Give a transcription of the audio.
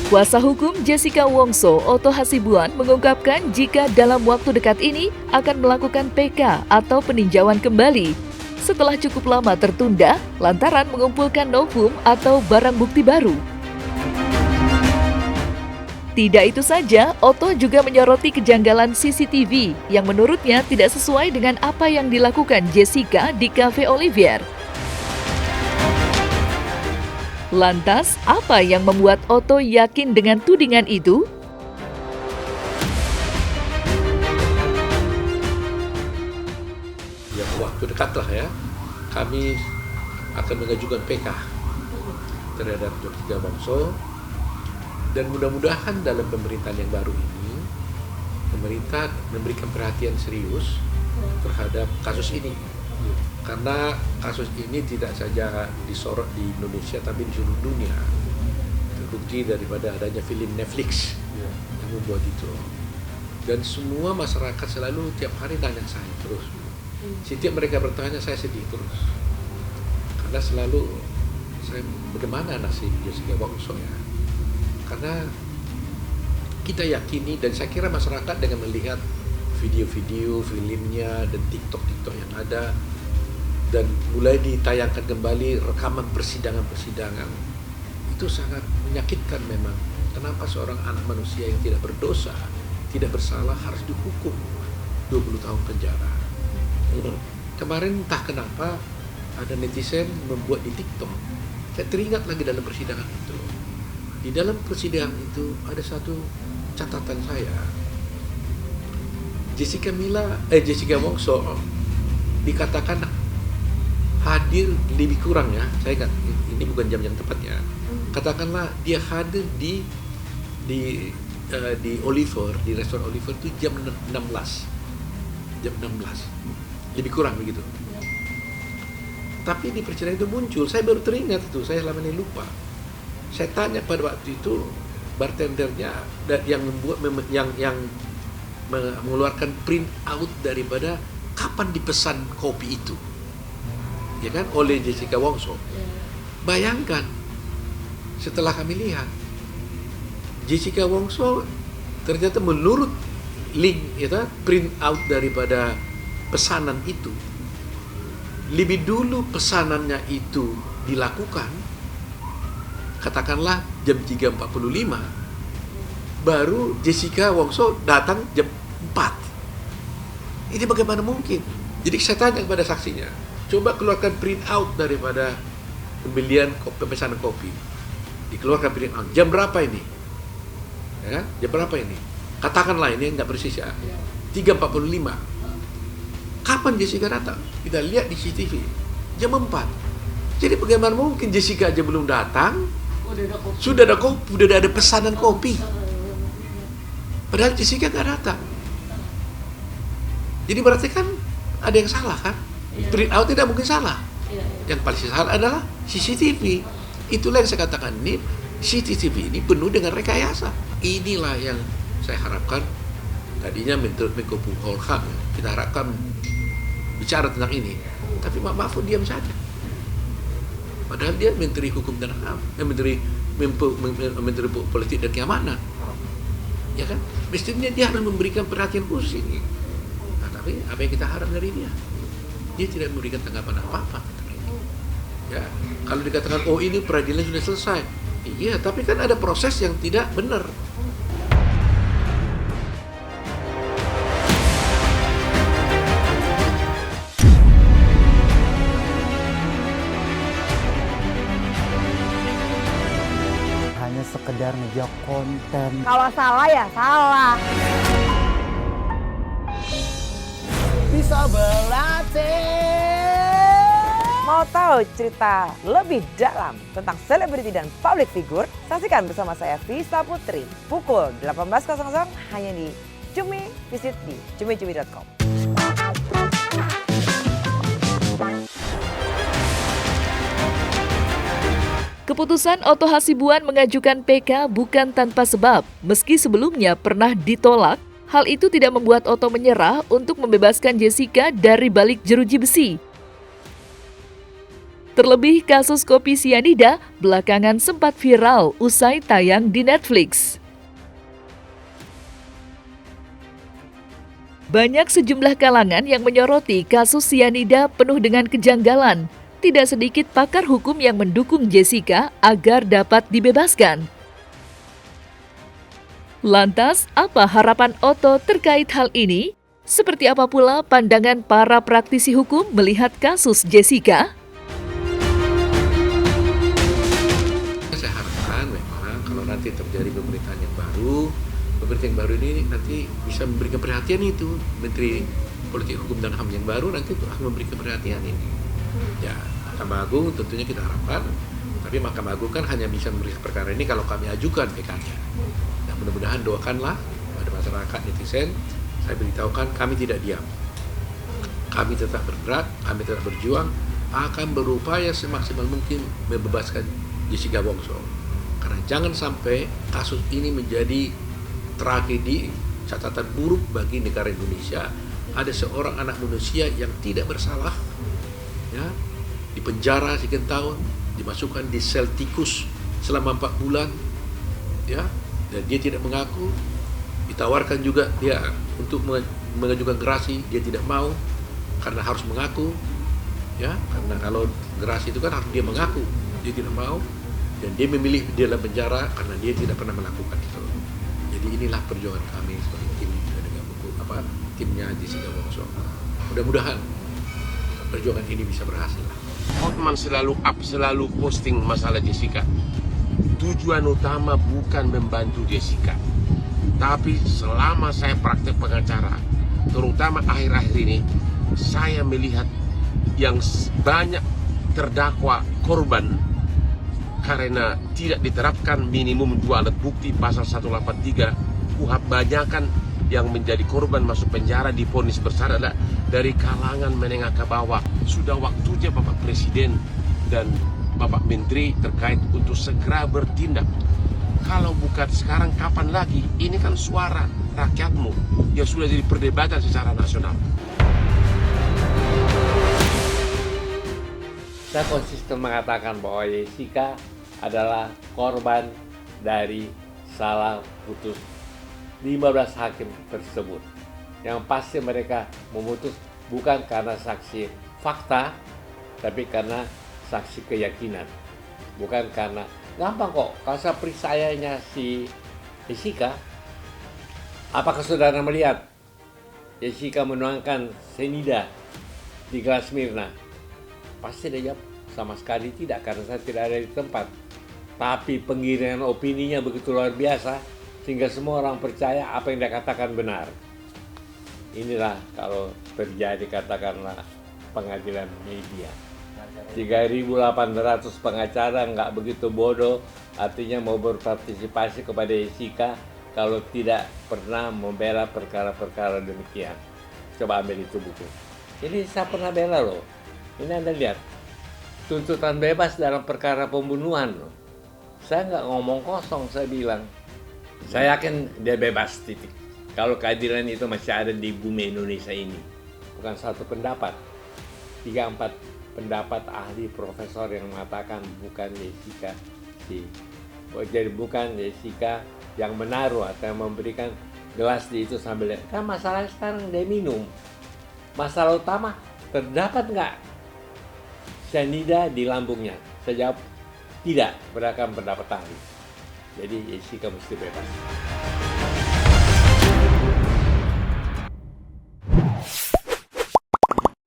Kuasa hukum Jessica Wongso, Otto Hasibuan, mengungkapkan jika dalam waktu dekat ini akan melakukan PK atau peninjauan kembali setelah cukup lama tertunda lantaran mengumpulkan novum atau barang bukti baru. Tidak itu saja, Otto juga menyoroti kejanggalan CCTV yang menurutnya tidak sesuai dengan apa yang dilakukan Jessica di Cafe Olivier. Lantas, apa yang membuat Otto yakin dengan tudingan itu? Ya, waktu dekat lah ya, kami akan mengajukan PK terhadap Jessica Wongso, dan mudah-mudahan dalam pemerintahan yang baru ini, pemerintah memberikan perhatian serius terhadap kasus ini. Karena kasus ini tidak saja disorot di Indonesia tapi di seluruh dunia. Terbukti daripada adanya film Netflix yang membuat itu. Dan semua masyarakat selalu tiap hari tanya saya terus. Setiap mereka bertanya saya sedih terus. Karena selalu saya, bagaimana nasib Jessica Wongso ya? Karena kita yakini dan saya kira masyarakat dengan melihat video-video, filmnya dan TikTok yang ada, dan mulai ditayangkan kembali rekaman persidangan-persidangan, itu sangat menyakitkan memang. Kenapa seorang anak manusia yang tidak berdosa, tidak bersalah harus dihukum 20 tahun penjara. Kemarin entah kenapa ada netizen membuat di TikTok, saya teringat lagi dalam persidangan itu. Di dalam persidangan itu ada satu catatan saya. Jessica Wongso dikatakan hadir lebih kurang ya, saya ingat ini bukan jam yang tepatnya. Katakanlah dia hadir di Oliver, di restoran Oliver itu jam 16. Lebih kurang begitu. Tapi di persidangan itu muncul, saya baru teringat itu, saya selama ini lupa. Saya tanya pada waktu itu bartendernya yang mengeluarkan print out daripada kapan dipesan kopi itu, ya kan, oleh Jessica Wongso. Bayangkan, setelah kami lihat Jessica Wongso ternyata menurut link itu print out daripada pesanan itu, lebih dulu pesanannya itu dilakukan, katakanlah jam 3.45, baru Jessica Wongso datang jam 4. Ini bagaimana mungkin? Jadi saya tanya kepada saksinya, coba keluarkan print out daripada pemesanan kopi. Dikeluarkan print out. Jam berapa ini? Ya, jam berapa ini? Katakanlah ini nggak persis ya. 3.45. Kapan Jessica datang? Kita lihat di CCTV. Jam 4. Jadi bagaimana mungkin Jessica aja belum datang, sudah ada kopi, sudah ada pesanan kopi. Padahal Jessica nggak datang. Jadi berarti kan ada yang salah kan? Print out tidak mungkin salah. Yang paling salah adalah CCTV. Itulah yang saya katakan, ini CCTV ini penuh dengan rekayasa. Inilah yang saya harapkan. Tadinya Menko Polhukam kita harapkan bicara tentang ini, tapi Pak Mahfud diam saja. Padahal dia Menteri Hukum dan HAM, Menteri Politik dan Keamanan, ya kan? Mestinya dia harus memberikan perhatian khusus ini. Nah, tapi apa yang kita harap dari dia? Dia tidak memberikan tanggapan apa-apa. Ya, kalau dikatakan oh ini peradilan sudah selesai, iya, tapi kan ada proses yang tidak benar. Sekedar ngejual konten. Kalau salah ya salah. Bisa berlatih. Mau tahu cerita lebih dalam tentang selebriti dan public figure? Saksikan bersama saya Visa Putri pukul 18.00 hanya di Cumi. Visit di cumi-cumi.com. Keputusan Otto Hasibuan mengajukan PK bukan tanpa sebab. Meski sebelumnya pernah ditolak, hal itu tidak membuat Otto menyerah untuk membebaskan Jessica dari balik jeruji besi. Terlebih kasus kopi sianida belakangan sempat viral usai tayang di Netflix. Banyak sejumlah kalangan yang menyoroti kasus sianida penuh dengan kejanggalan. Tidak sedikit pakar hukum yang mendukung Jessica agar dapat dibebaskan. Lantas, apa harapan Otto terkait hal ini? Seperti apa pula pandangan para praktisi hukum melihat kasus Jessica? Saya harapkan memang kalau nanti terjadi pemerintahan yang baru ini nanti bisa memberikan perhatian itu. Menteri Politik Hukum dan HAM yang baru nanti akan memberikan perhatian ini. Ya, Mahkamah Agung tentunya kita harapkan, tapi Mahkamah Agung kan hanya bisa memeriksa perkara ini kalau kami ajukan PK-nya. Nah, mudah-mudahan doakanlah pada masyarakat netizen, saya beritahukan kami tidak diam. Kami tetap bergerak, kami tetap berjuang, akan berupaya semaksimal mungkin membebaskan Jessica Wongso. Karena jangan sampai kasus ini menjadi tragedi, catatan buruk bagi negara Indonesia. Ada seorang anak manusia yang tidak bersalah, ya, dipenjara sekian tahun, dimasukkan di sel tikus selama 4 bulan, ya, dan dia tidak mengaku. Ditawarkan juga dia untuk mengajukan gerasi, dia tidak mau karena harus mengaku, ya, karena kalau gerasi itu kan harus dia mengaku, dia tidak mau, dan dia memilih di dalam penjara karena dia tidak pernah melakukan itu. Jadi inilah perjuangan kami sebagai tim dengan timnya Jessica Wongso. Mudah-mudahan perjuangan ini bisa berhasil. Hotman selalu posting masalah Jessica. Tujuan utama bukan membantu Jessica, tapi selama saya praktek pengacara, terutama akhir-akhir ini, saya melihat yang banyak terdakwa korban karena tidak diterapkan minimum 2 alat bukti pasal 183 KUHP. Banyakan yang menjadi korban masuk penjara divonis bersalah dari kalangan menengah ke bawah. Sudah waktunya Bapak Presiden dan Bapak Menteri terkait untuk segera bertindak. Kalau bukan sekarang, kapan lagi? Ini kan suara rakyatmu yang sudah jadi perdebatan secara nasional. Saya konsisten mengatakan bahwa Jessica adalah korban dari salah putus 15 hakim tersebut. Yang pasti mereka memutus bukan karena saksi fakta, tapi karena saksi keyakinan. Bukan karena gampang kok, kalau saya periksanya si Jessica, apakah saudara melihat Jessica menuangkan cyanida di gelas Mirna? Pasti dia jawab, sama sekali tidak, karena saya tidak ada di tempat. Tapi penggiringan opininya begitu luar biasa, sehingga semua orang percaya apa yang dia katakan benar. Inilah kalau terjadi katakanlah pengadilan media. 3.800 pengacara nggak begitu bodoh, artinya mau berpartisipasi kepada Jessica kalau tidak pernah membela perkara-perkara demikian. Coba ambil itu buku. Ini saya pernah bela loh. Ini Anda lihat, tuntutan bebas dalam perkara pembunuhan loh. Saya nggak ngomong kosong, saya bilang. Saya yakin dia bebas, titik. Kalau keadilan itu masih ada di bumi Indonesia ini. Bukan satu pendapat. 3-4 pendapat ahli profesor yang mengatakan bukan Jessica. Jadi bukan Jessica yang menaruh atau yang memberikan gelas di itu sambil. Kan masalahnya sekarang dia minum. Masalah utama, terdapat nggak cyanida di lambungnya? Saya jawab tidak, berdasarkan pendapat ahli. Jadi Jessica mesti bebas.